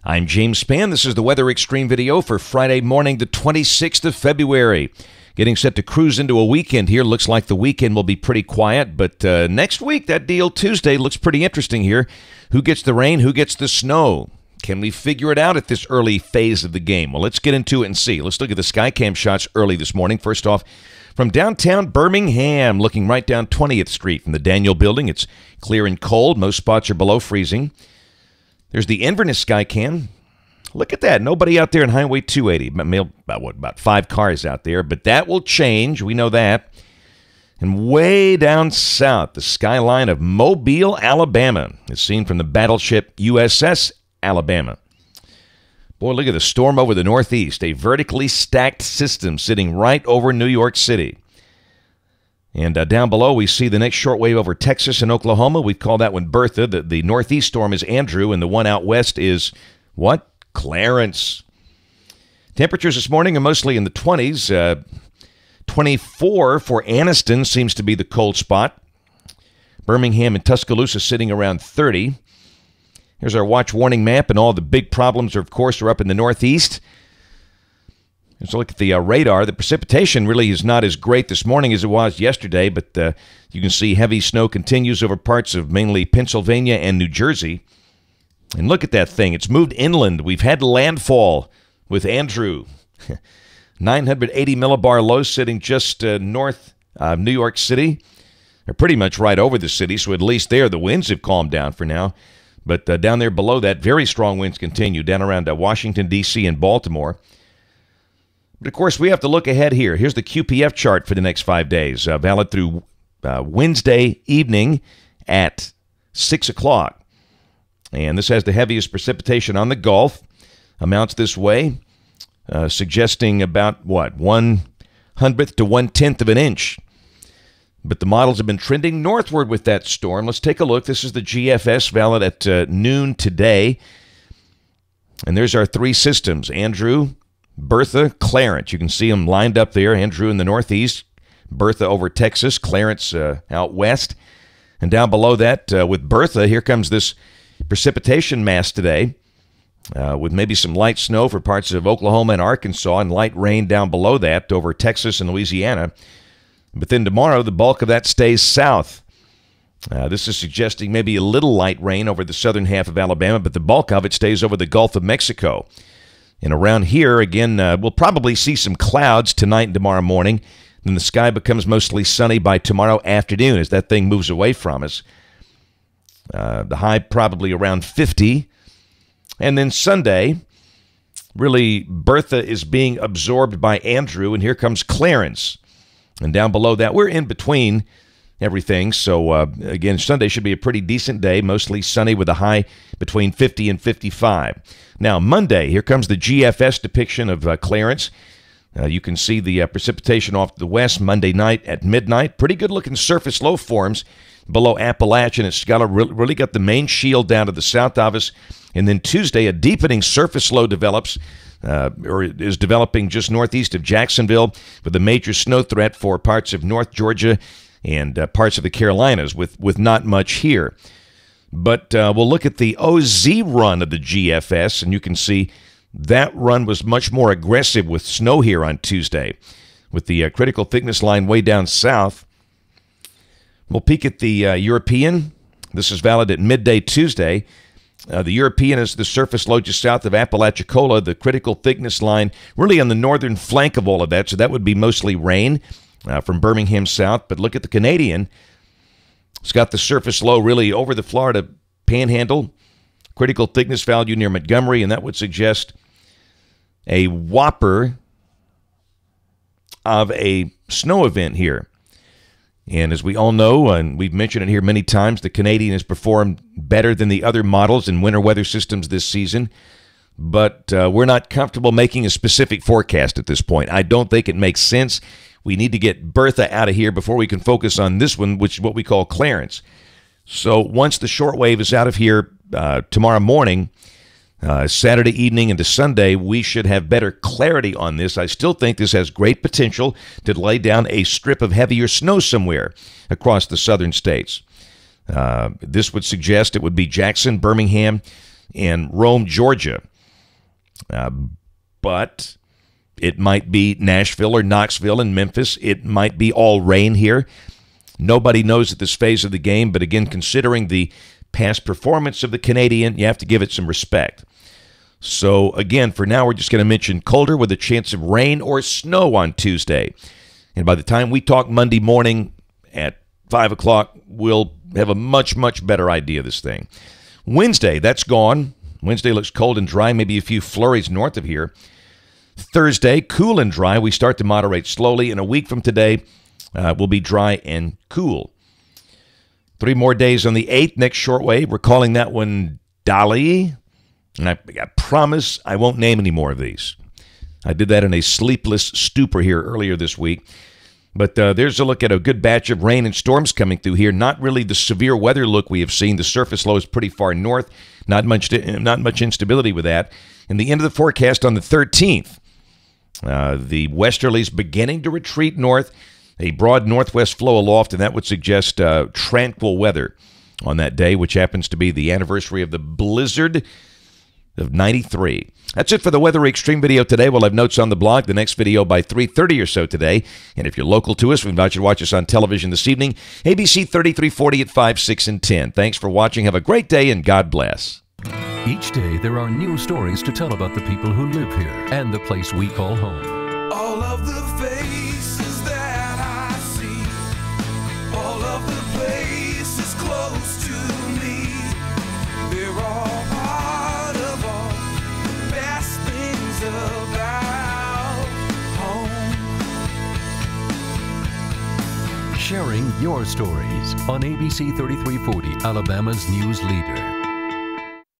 I'm James Spann. This is the Weather Xtreme video for Friday morning, the 26th of February. Getting set to cruise into a weekend here. Looks like the weekend will be pretty quiet, but next week, that deal Tuesday looks pretty interesting here. Who gets the rain? Who gets the snow? Can we figure it out at this early phase of the game? Well, let's get into it and see. Let's look at the Skycam shots early this morning. First off, from downtown Birmingham, looking right down 20th Street from the Daniel Building. It's clear and cold. Most spots are below freezing. There's the Inverness Skycam. Look at that. Nobody out there on Highway 280. About 5 cars out there, but that will change. We know that. And way down south, the skyline of Mobile, Alabama is seen from the battleship USS Alabama. Boy, look at the storm over the Northeast. A vertically stacked system sitting right over New York City. And down below, we see the next shortwave over Texas and Oklahoma. We call that one Bertha. The Northeast storm is Andrew, and the one out west is what? Clarence. Temperatures this morning are mostly in the 20s. 24 for Anniston seems to be the cold spot. Birmingham and Tuscaloosa sitting around 30. Here's our watch warning map, and all the big problems, of course, are up in the Northeast. Let's look at the radar. The precipitation really is not as great this morning as it was yesterday, but you can see heavy snow continues over parts of mainly Pennsylvania and New Jersey. And look at that thing. It's moved inland. We've had landfall with Andrew. 980 millibar low sitting just north of New York City. They're pretty much right over the city, so at least there the winds have calmed down for now. But down there below that, very strong winds continue down around Washington, D.C. and Baltimore. But, of course, we have to look ahead here. Here's the QPF chart for the next 5 days, valid through Wednesday evening at 6 o'clock. And this has the heaviest precipitation on the Gulf. Amounts this way, suggesting about, 1/100th to 1/10th of an inch. But the models have been trending northward with that storm. Let's take a look. This is the GFS valid at noon today. And there's our 3 systems, Andrew, Bertha, Clarence. You can see them lined up there. Andrew in the northeast, Bertha over Texas, Clarence out west. And down below that, with Bertha, here comes this precipitation mass today, with maybe some light snow for parts of Oklahoma and Arkansas, and light rain down below that over Texas and Louisiana. But then tomorrow, the bulk of that stays south. This is suggesting maybe a little light rain over the southern half of Alabama, but the bulk of it stays over the Gulf of Mexico. And around here, again, we'll probably see some clouds tonight and tomorrow morning. Then the sky becomes mostly sunny by tomorrow afternoon as that thing moves away from us. The high probably around 50. And then Sunday, really, Bertha is being absorbed by Andrew, and here comes Clarence. And down below that, we're in between everything. So, again, Sunday should be a pretty decent day, mostly sunny with a high between 50 and 55. Now, Monday, here comes the GFS depiction of Clarence. You can see the precipitation off to the west Monday night at midnight. Pretty good-looking surface low forms below Appalachian. It's really got the main shield down to the south of us. And then Tuesday, a deepening surface low develops, or is developing just northeast of Jacksonville with a major snow threat for parts of North Georgia and parts of the Carolinas with not much here. But we'll look at the OZ run of the GFS, and you can see that run was much more aggressive with snow here on Tuesday, with the critical thickness line way down south. We'll peek at the European. This is valid at midday Tuesday. The European is the surface low just south of Apalachicola, the critical thickness line really on the northern flank of all of that, so that would be mostly rain from Birmingham south. But look at the Canadian. It's got the surface low really over the Florida panhandle, critical thickness value near Montgomery, and that would suggest a whopper of a snow event here. And as we all know, and we've mentioned it here many times, the Canadian has performed better than the other models in winter weather systems this season. But we're not comfortable making a specific forecast at this point. I don't think it makes sense. We need to get Bertha out of here before we can focus on this one, which is what we call Clarence. So once the shortwave is out of here tomorrow morning, Saturday evening into Sunday, we should have better clarity on this. I still think this has great potential to lay down a strip of heavier snow somewhere across the southern states. This would suggest it would be Jackson, Birmingham, and Rome, Georgia. But it might be Nashville or Knoxville and Memphis. It might be all rain here. Nobody knows at this phase of the game, but again, considering the past performance of the Canadian, you have to give it some respect. So again, for now, we're just going to mention colder with a chance of rain or snow on Tuesday. And by the time we talk Monday morning at 5 o'clock, we'll have a much, much better idea of this thing. Wednesday, that's gone. Wednesday looks cold and dry, maybe a few flurries north of here. Thursday, cool and dry. We start to moderate slowly. And a week from today, will be dry and cool. 3 more days on the 8th, next shortwave. We're calling that one Dolly. And I promise I won't name any more of these. I did that in a sleepless stupor here earlier this week. But there's a look at a good batch of rain and storms coming through here. Not really the severe weather look we have seen. The surface low is pretty far north. Not much instability with that. And the end of the forecast on the 13th, the westerlies beginning to retreat north. A broad northwest flow aloft, and that would suggest tranquil weather on that day, which happens to be the anniversary of the blizzard of 93. That's it for the Weather Xtreme video today. We'll have notes on the blog. The next video by 3:30 or so today. And if you're local to us, we invite you to watch us on television this evening, ABC 3340 at 5, 6, and 10. Thanks for watching. Have a great day, and God bless. Each day, there are new stories to tell about the people who live here and the place we call home. All of the faces that I see, all of the places close to me, they're all part of all the best things about home. Sharing your stories on ABC 3340, Alabama's news leader.